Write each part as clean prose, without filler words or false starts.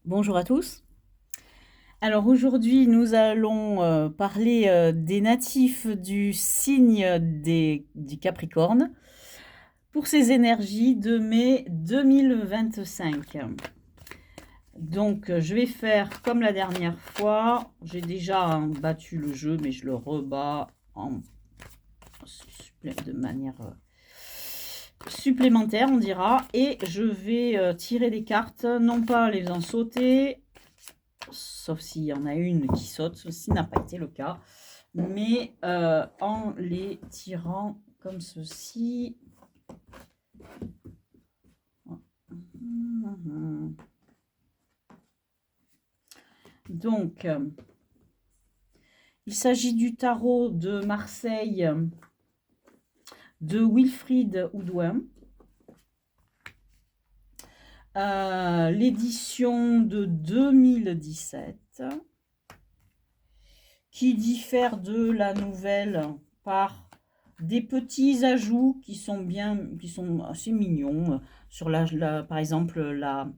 Bonjour à tous. Alors aujourd'hui, nous allons parler des natifs du signe du Capricorne pour ces énergies de mai 2025. Donc, je vais faire comme la dernière fois. J'ai déjà battu le jeu, mais je le rebats de manière supplémentaire, on dira. Et je vais tirer des cartes, non pas les en sauter, sauf s'il y en a une qui saute, ceci n'a pas été le cas, mais en les tirant comme ceci. Donc, il s'agit du tarot de Marseille de Wilfried Houdouin. L'édition de 2017 qui diffère de la nouvelle par des petits ajouts qui sont assez mignons sur par exemple la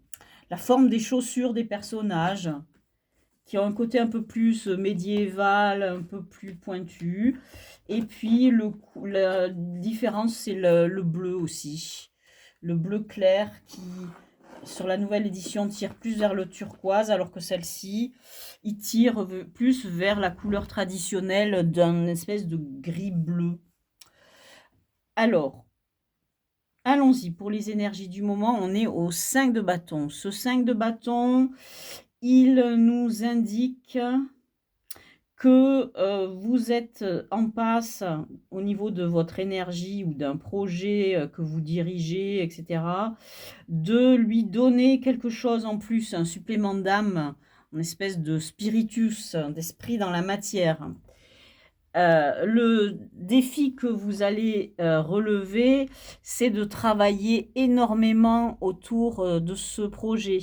forme des chaussures des personnages qui ont un côté un peu plus médiéval, un peu plus pointu. Et puis la différence, c'est le bleu aussi. Le bleu clair qui, sur la nouvelle édition, tire plus vers le turquoise, alors que celle-ci, il tire plus vers la couleur traditionnelle d'un espèce de gris-bleu. Alors, allons-y, pour les énergies du moment, on est au 5 de bâton. Ce 5 de bâton, il nous indique que vous êtes en passe au niveau de votre énergie ou d'un projet que vous dirigez, etc., de lui donner quelque chose en plus, un supplément d'âme, une espèce de spiritus, d'esprit dans la matière. Le défi que vous allez relever, c'est de travailler énormément autour de ce projet.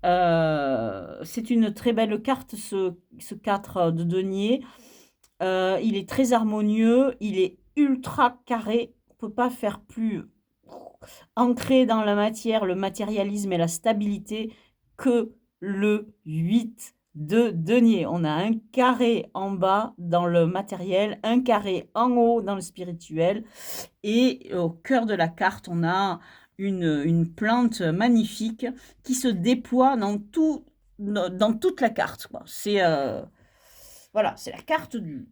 C'est une très belle carte, ce 4 de denier. Il est très harmonieux, il est ultra carré, on ne peut pas faire plus ancré dans la matière, le matérialisme et la stabilité que le 8 de denier. On a un carré en bas dans le matériel, un carré en haut dans le spirituel, et au cœur de la carte, on a une plante magnifique qui se déploie dans toute la carte, quoi. C'est voilà, c'est la carte du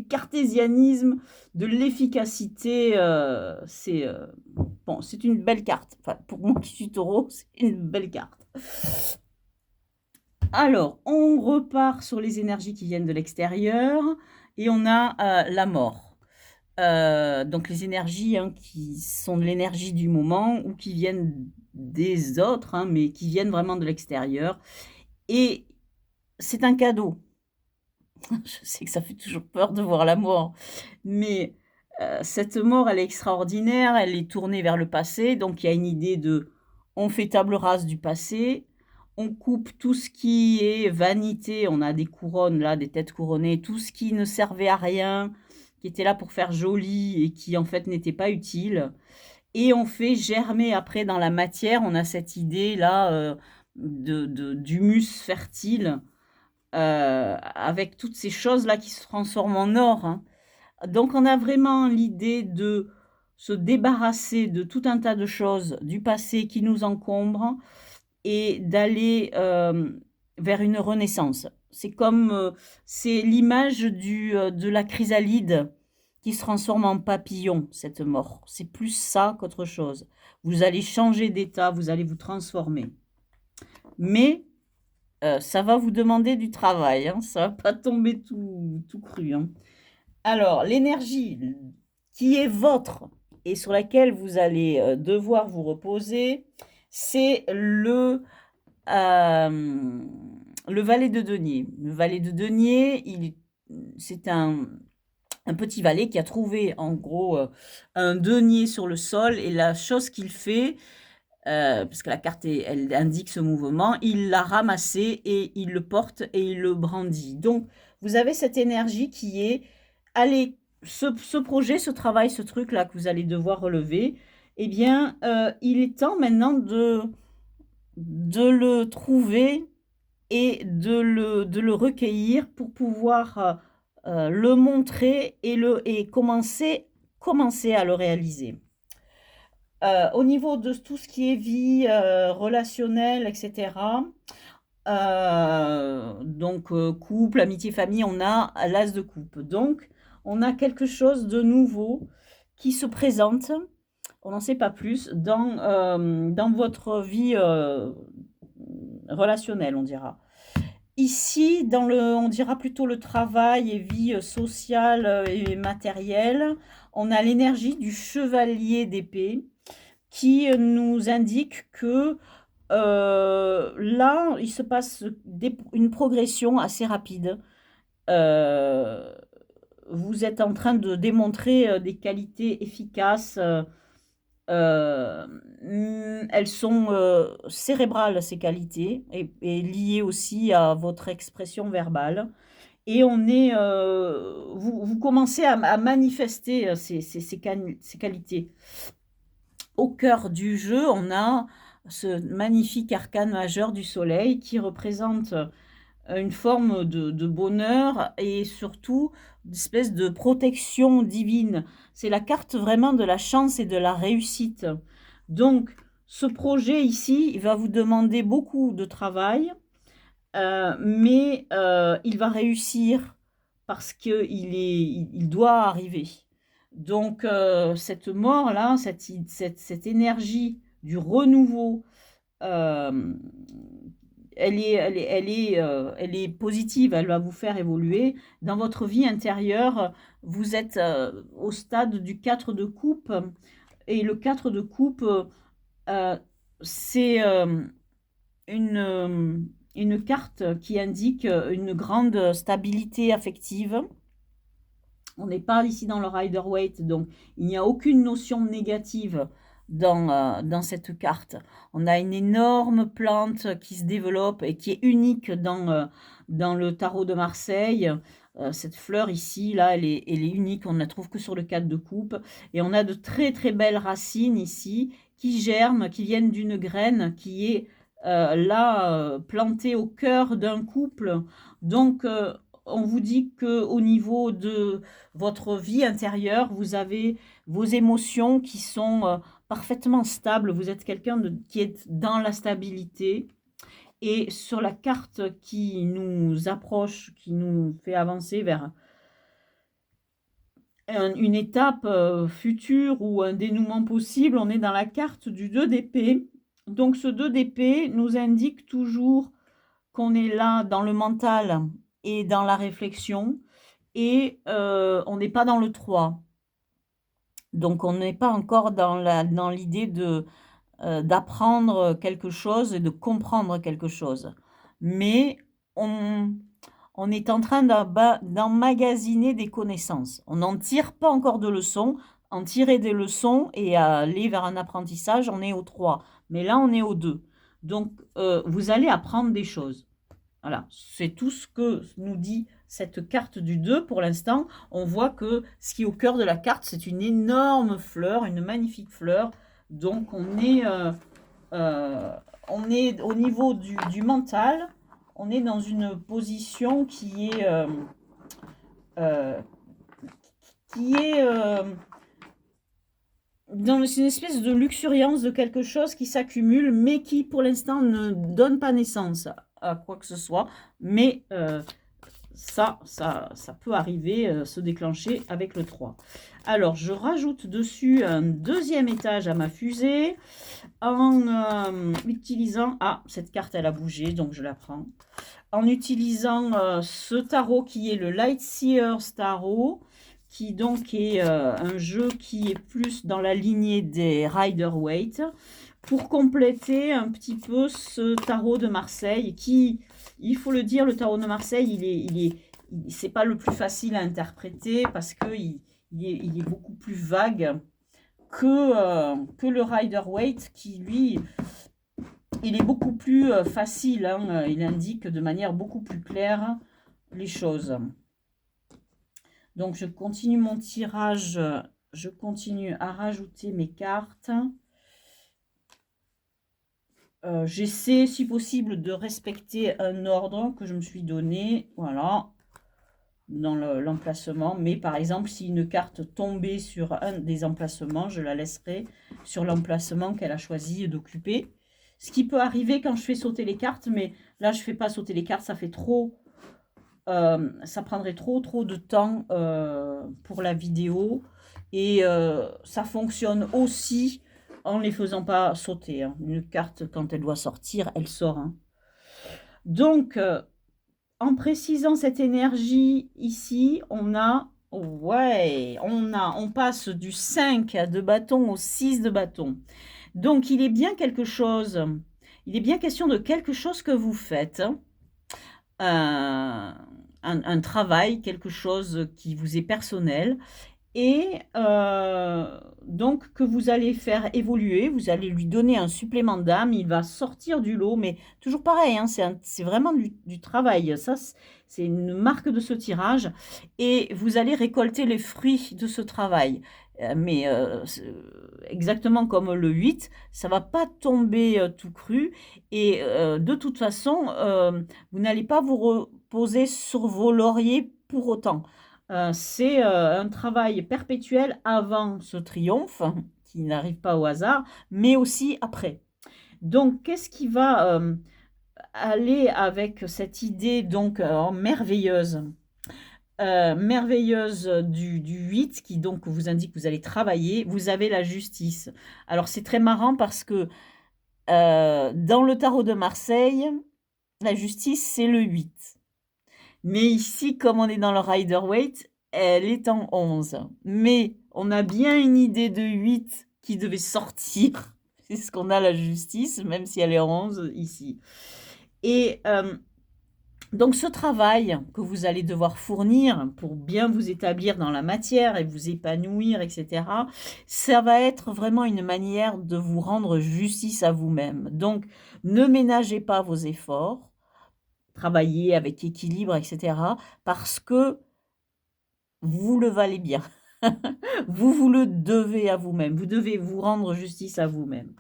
cartésianisme, de l'efficacité. Bon, c'est une belle carte. Enfin, pour moi qui suis taureau, c'est une belle carte. Alors, on repart sur les énergies qui viennent de l'extérieur et on a la mort. Donc les énergies qui sont de l'énergie du moment ou qui viennent des autres, mais qui viennent vraiment de l'extérieur. Et c'est un cadeau. Je sais que ça fait toujours peur de voir la mort, mais cette mort, elle est extraordinaire, elle est tournée vers le passé, donc il y a une idée de on fait table rase du passé, on coupe tout ce qui est vanité, on a des couronnes là, des têtes couronnées, tout ce qui ne servait à rien, qui était là pour faire joli et qui en fait n'était pas utile, et on fait germer après dans la matière, on a cette idée là d'humus fertile, avec toutes ces choses-là qui se transforment en or. Donc on a vraiment l'idée de se débarrasser de tout un tas de choses du passé qui nous encombrent et d'aller vers une renaissance. C'est l'image de la chrysalide qui se transforme en papillon, cette mort. C'est plus ça qu'autre chose. Vous allez changer d'état, vous allez vous transformer. Mais ça va vous demander du travail, ça va pas tomber tout cru. Alors, l'énergie qui est votre et sur laquelle vous allez devoir vous reposer, c'est le valet de denier. Le valet de denier, c'est un petit valet qui a trouvé en gros un denier sur le sol, et la chose qu'il fait, parce que la carte elle indique ce mouvement, il l'a ramassé et il le porte et il le brandit. Donc vous avez cette énergie qui est allez, ce projet, ce travail, ce truc là que vous allez devoir relever, eh bien, il est temps maintenant de le trouver et de le recueillir pour pouvoir le montrer et commencer à le réaliser. Au niveau de tout ce qui est vie relationnelle, etc., donc couple, amitié, famille, on a l'as de coupe. Donc, on a quelque chose de nouveau qui se présente, on n'en sait pas plus, dans votre vie relationnelle, on dira. Ici, on dira plutôt le travail et vie sociale et matérielle, on a l'énergie du chevalier d'épée qui nous indique que là, il se passe une progression assez rapide. Euh, Vous êtes en train de démontrer des qualités efficaces. Elles sont cérébrales, ces qualités, et liées aussi à votre expression verbale. Et vous commencez à manifester ces qualités. Au cœur du jeu, on a ce magnifique arcane majeur du soleil qui représente une forme de bonheur et surtout une espèce de protection divine. C'est la carte vraiment de la chance et de la réussite. Donc, ce projet ici, il va vous demander beaucoup de travail, mais il va réussir parce il doit arriver. Donc, cette mort-là, cette énergie du renouveau, euh, elle est positive, elle va vous faire évoluer. Dans votre vie intérieure, vous êtes au stade du 4 de coupe. Et le 4 de coupe, c'est une carte qui indique une grande stabilité affective. On n'est pas ici dans le Rider-Waite, donc il n'y a aucune notion négative dans cette carte. On a une énorme plante qui se développe et qui est unique dans le tarot de Marseille. Cette fleur ici, là, elle est unique. On ne la trouve que sur le 4 de coupe. Et on a de très très belles racines ici qui germent, qui viennent d'une graine qui est là plantée au cœur d'un couple. Donc, on vous dit qu'au niveau de votre vie intérieure, vous avez vos émotions qui sont parfaitement stables. Vous êtes quelqu'un qui est dans la stabilité. Et sur la carte qui nous approche, qui nous fait avancer vers une étape future ou un dénouement possible, on est dans la carte du 2 d'épée. Donc ce 2 d'épée nous indique toujours qu'on est là dans le mental et dans la réflexion, et on n'est pas dans le 3. Donc on n'est pas encore dans l'idée d'apprendre quelque chose et de comprendre quelque chose. Mais on est en train d'emmagasiner des connaissances. On n'en tire pas encore de leçons. En tirer des leçons et aller vers un apprentissage, on est au 3. Mais là, on est au 2. Donc, vous allez apprendre des choses. Voilà, c'est tout ce que nous dit cette carte du 2 pour l'instant. On voit que ce qui est au cœur de la carte, c'est une énorme fleur, une magnifique fleur. Donc on est au niveau du mental, on est dans une position euh, qui est dans une espèce de luxuriance de quelque chose qui s'accumule, mais qui pour l'instant ne donne pas naissance à quoi que ce soit. Mais ça peut arriver, se déclencher avec le 3. Alors, je rajoute dessus un deuxième étage à ma fusée en utilisant... Ah, cette carte, elle a bougé, donc je la prends. En utilisant ce tarot qui est le Lightseers Tarot, qui donc est un jeu qui est plus dans la lignée des Rider-Waite, pour compléter un petit peu ce tarot de Marseille qui, il faut le dire, le tarot de Marseille, c'est pas le plus facile à interpréter parce qu'il est beaucoup plus vague que le Rider-Waite qui, lui, il est beaucoup plus facile. Hein, il indique de manière beaucoup plus claire les choses. Donc, je continue mon tirage je continue à rajouter mes cartes. J'essaie, si possible, de respecter un ordre que je me suis donné, voilà, dans l'emplacement. Mais par exemple, si une carte tombait sur un des emplacements, je la laisserai sur l'emplacement qu'elle a choisi d'occuper. Ce qui peut arriver quand je fais sauter les cartes, mais là, je ne fais pas sauter les cartes, ça fait trop... ça prendrait trop de temps pour la vidéo. Et ça fonctionne aussi en ne les faisant pas sauter, hein. Une carte, quand elle doit sortir, elle sort, hein. Donc, en précisant cette énergie ici, on a... Ouais, on passe du 5 de bâton au 6 de bâton. Donc, il est bien quelque chose... Il est bien question de quelque chose que vous faites, un travail, quelque chose qui vous est personnel, et donc que vous allez faire évoluer, vous allez lui donner un supplément d'âme, il va sortir du lot, mais toujours pareil, hein, c'est vraiment du travail, ça c'est une marque de ce tirage, et vous allez récolter les fruits de ce travail. Mais exactement comme le 8, ça va pas tomber tout cru, et de toute façon, vous n'allez pas vous reposer sur vos lauriers pour autant. C'est un travail perpétuel avant ce triomphe, qui n'arrive pas au hasard, mais aussi après. Donc, qu'est-ce qui va aller avec cette idée donc merveilleuse, merveilleuse du 8, qui donc vous indique que vous allez travailler? Vous avez la justice. Alors, c'est très marrant parce que dans le tarot de Marseille, la justice, c'est le 8. Mais ici, comme on est dans le Rider-Waite, elle est en 11. Mais on a bien une idée de 8 qui devait sortir. C'est ce qu'on a, la justice, même si elle est en 11 ici. Et donc ce travail que vous allez devoir fournir pour bien vous établir dans la matière et vous épanouir, etc., ça va être vraiment une manière de vous rendre justice à vous-même. Donc, ne ménagez pas vos efforts. Travailler avec équilibre, etc. Parce que vous le valez bien. Vous le devez à vous-même. Vous devez vous rendre justice à vous-même.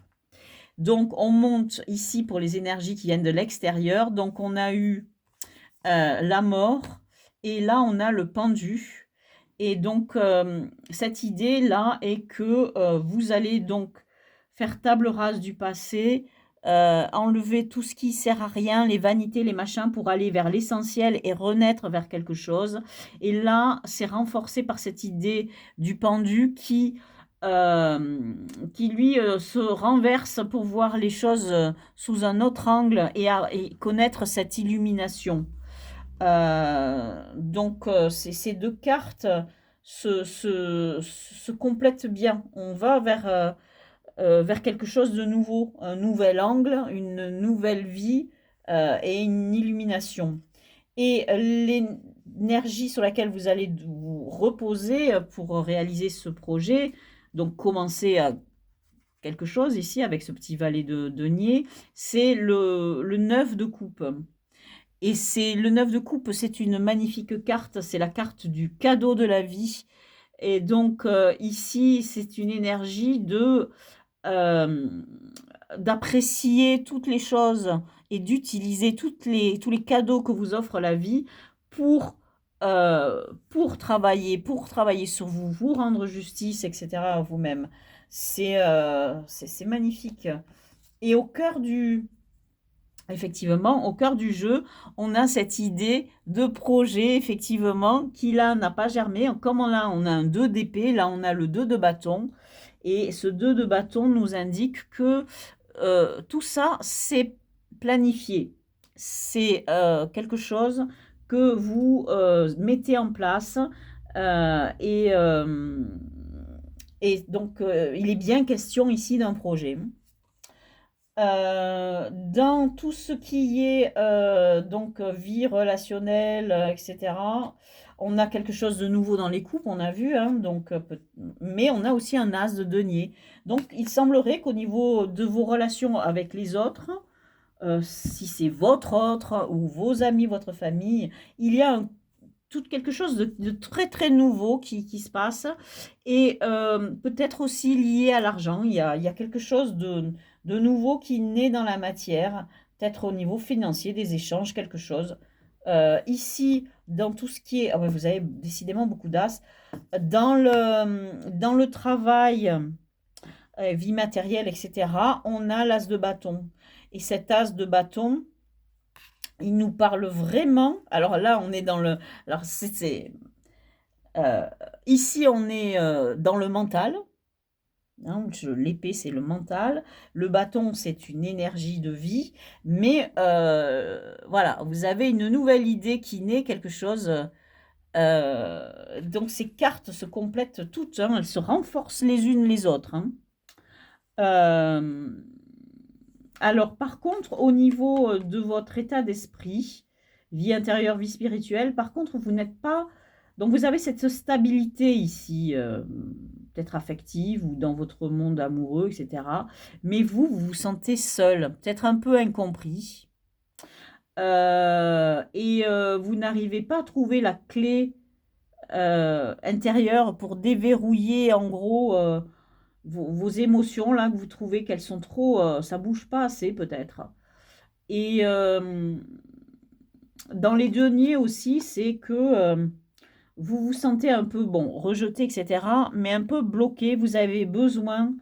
Donc, on monte ici pour les énergies qui viennent de l'extérieur. Donc, on a eu la mort et là, on a le pendu. Et donc, cette idée-là est que vous allez donc faire table rase du passé, enlever tout ce qui sert à rien, les vanités, les machins, pour aller vers l'essentiel et renaître vers quelque chose. Et là, c'est renforcé par cette idée du pendu qui lui se renverse pour voir les choses sous un autre angle et connaître cette illumination. Donc, ces deux cartes se complètent bien. On va vers quelque chose de nouveau, un nouvel angle, une nouvelle vie et une illumination. Et l'énergie sur laquelle vous allez vous reposer pour réaliser ce projet, donc commencer à quelque chose ici avec ce petit valet de denier, c'est le 9 de coupe. Et c'est le 9 de coupe, c'est une magnifique carte, c'est la carte du cadeau de la vie. Et donc ici, c'est une énergie d'apprécier toutes les choses et d'utiliser tous les cadeaux que vous offre la vie pour, pour travailler sur vous, vous rendre justice, etc. à vous-même. C'est magnifique. Et effectivement, au cœur du jeu, on a cette idée de projet, effectivement, qui là n'a pas germé. Comme on a un 2 d'épée, là on a le 2 de bâton. Et ce 2 de bâton nous indique que tout ça, c'est planifié. C'est quelque chose que vous mettez en place. Et donc, il est bien question ici d'un projet. Dans tout ce qui est donc vie relationnelle, etc., on a quelque chose de nouveau dans les coupes, on a vu, hein, donc, mais on a aussi un as de denier. Donc, il semblerait qu'au niveau de vos relations avec les autres, si c'est votre autre ou vos amis, votre famille, il y a tout quelque chose de très, très nouveau qui se passe et peut-être aussi lié à l'argent. Il y a quelque chose de nouveau qui naît dans la matière, peut-être au niveau financier, des échanges, quelque chose. Ici, dans tout ce qui est... Ah ouais, vous avez décidément beaucoup d'as. Dans le travail, vie matérielle, etc., on a l'as de bâton. Et cet as de bâton, il nous parle vraiment. Alors là, on est dans le. Alors, euh, ici, on est dans le mental. Hein, l'épée, c'est le mental. Le bâton, c'est une énergie de vie. Mais voilà, vous avez une nouvelle idée qui naît, quelque chose. Donc, ces cartes se complètent toutes. Hein, elles se renforcent les unes les autres. Hein. Euh, alors, par contre, au niveau de votre état d'esprit, vie intérieure, vie spirituelle, par contre, vous n'êtes pas... Donc, vous avez cette stabilité ici, peut-être affective ou dans votre monde amoureux, etc. Mais vous vous sentez seul, peut-être un peu incompris. Et vous n'arrivez pas à trouver la clé intérieure pour déverrouiller, en gros, vos émotions, là, que vous trouvez qu'elles sont trop... ça bouge pas assez, peut-être. Et dans les deniers aussi, c'est que vous vous sentez un peu, bon, rejeté, etc., mais un peu bloqué. Vous avez besoin,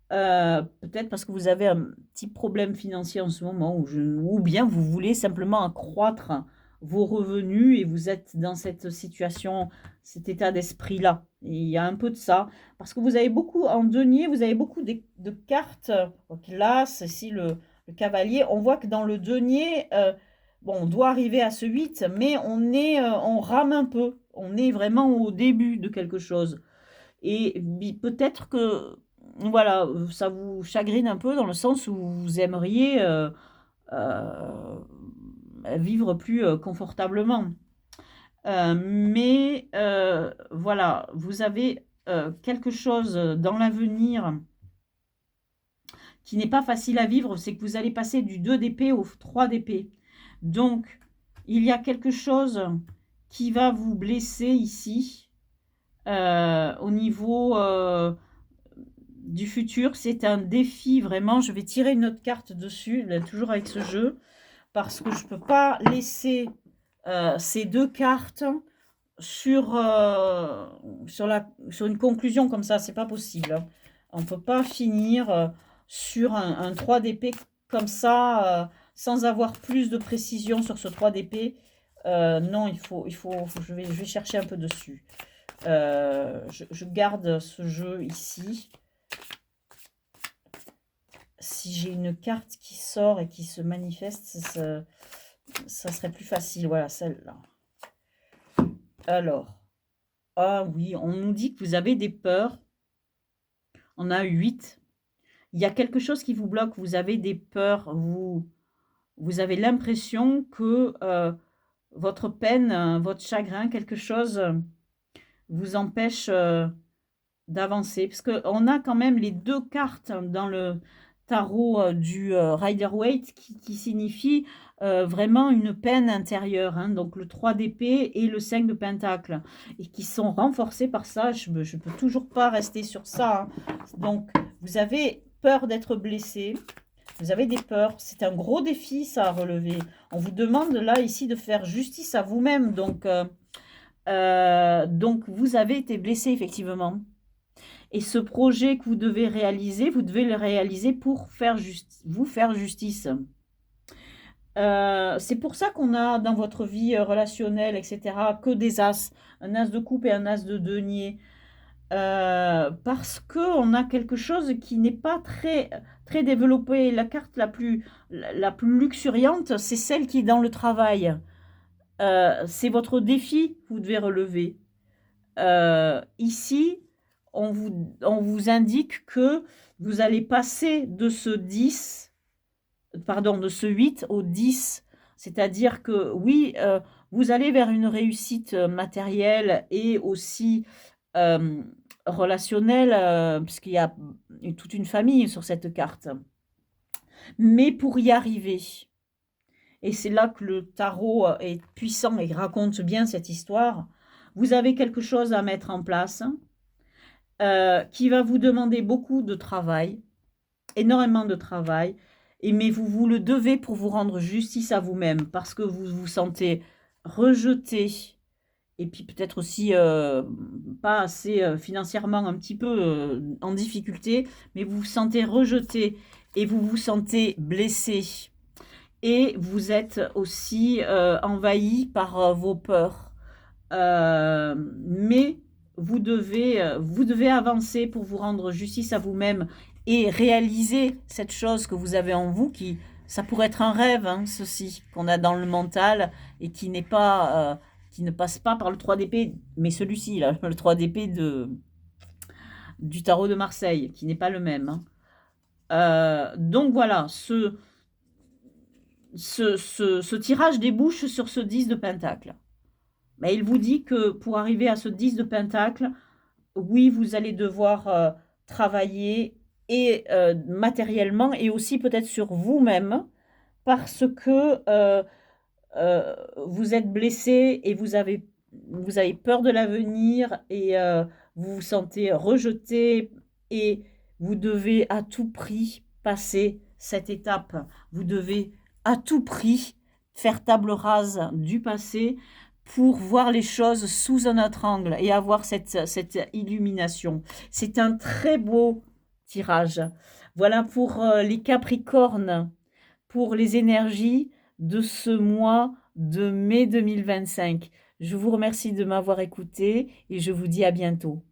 peut-être parce que vous avez un petit problème financier en ce moment, ou bien vous voulez simplement accroître vos revenus et vous êtes dans cette situation, cet état d'esprit-là. Et il y a un peu de ça, parce que vous avez beaucoup, en denier, vous avez beaucoup de cartes, donc l'as, ici le cavalier. On voit que dans le denier, bon, on doit arriver à ce 8, mais on rame un peu. On est vraiment au début de quelque chose. Et peut-être que, voilà, ça vous chagrine un peu dans le sens où vous aimeriez euh, vivre plus confortablement. Mais voilà, vous avez quelque chose dans l'avenir qui n'est pas facile à vivre, c'est que vous allez passer du 2 d'épée au 3 d'épée. Donc, il y a quelque chose qui va vous blesser ici au niveau du futur. C'est un défi, vraiment. Je vais tirer une autre carte dessus, là, toujours avec ce jeu, parce que je ne peux pas laisser ces deux cartes sur une conclusion comme ça. C'est pas possible. Hein. On ne peut pas finir sur un 3 d'épée comme ça, sans avoir plus de précision sur ce 3 d'épée. Non, je vais chercher un peu dessus. Je garde ce jeu ici. Si j'ai une carte qui sort et qui se manifeste, ça serait plus facile. Voilà, celle-là. Alors, ah oui, on nous dit que vous avez des peurs. On a 8. Il y a quelque chose qui vous bloque. Vous avez des peurs. Vous avez l'impression que votre peine, votre chagrin, quelque chose vous empêche d'avancer. Parce qu'on a quand même les deux cartes dans le tarot du Rider-Waite qui signifie vraiment une peine intérieure. Hein, donc le 3 d'épée et le 5 de pentacle. Et qui sont renforcés par ça. Je ne peux toujours pas rester sur ça. Hein. Donc vous avez peur d'être blessé. Vous avez des peurs. C'est un gros défi ça à relever. On vous demande là ici de faire justice à vous-même. Donc vous avez été blessé effectivement. Et ce projet que vous devez le réaliser pour vous faire justice. C'est pour ça qu'on a dans votre vie relationnelle, etc., que des as, un as de coupe et un as de denier. Parce qu'on a quelque chose qui n'est pas très, très développé. La carte la plus luxuriante, c'est celle qui est dans le travail. C'est votre défi que vous devez relever. Ici, on vous indique que vous allez passer de ce 8 au 10. C'est-à-dire que oui, vous allez vers une réussite matérielle et aussi relationnelle, puisqu'il y a toute une famille sur cette carte. Mais pour y arriver, et c'est là que le tarot est puissant et raconte bien cette histoire. Vous avez quelque chose à mettre en place qui va vous demander beaucoup de travail, énormément de travail, mais vous le devez pour vous rendre justice à vous-même, parce que vous vous sentez rejeté, et puis peut-être aussi pas assez financièrement un petit peu en difficulté, mais vous vous sentez rejeté et vous vous sentez blessé. Et vous êtes aussi envahi par vos peurs. Mais vous devez avancer pour vous rendre justice à vous-même et réaliser cette chose que vous avez en vous qui, ça pourrait être un rêve, hein, ceci, qu'on a dans le mental et qui n'est pas, qui ne passe pas par le 3 d'épée, mais celui-ci, là, le 3 d'épée du tarot de Marseille, qui n'est pas le même, hein. Donc voilà, ce tirage débouche sur ce 10 de Pentacle. Mais il vous dit que pour arriver à ce 10 de Pentacle, oui, vous allez devoir travailler et matériellement et aussi peut-être sur vous-même parce que vous êtes blessé et vous avez peur de l'avenir et vous vous sentez rejeté et vous devez à tout prix passer cette étape. Vous devez à tout prix faire table rase du passé pour voir les choses sous un autre angle et avoir cette illumination. C'est un très beau tirage. Voilà pour les Capricornes, pour les énergies de ce mois de mai 2025. Je vous remercie de m'avoir écouté et je vous dis à bientôt.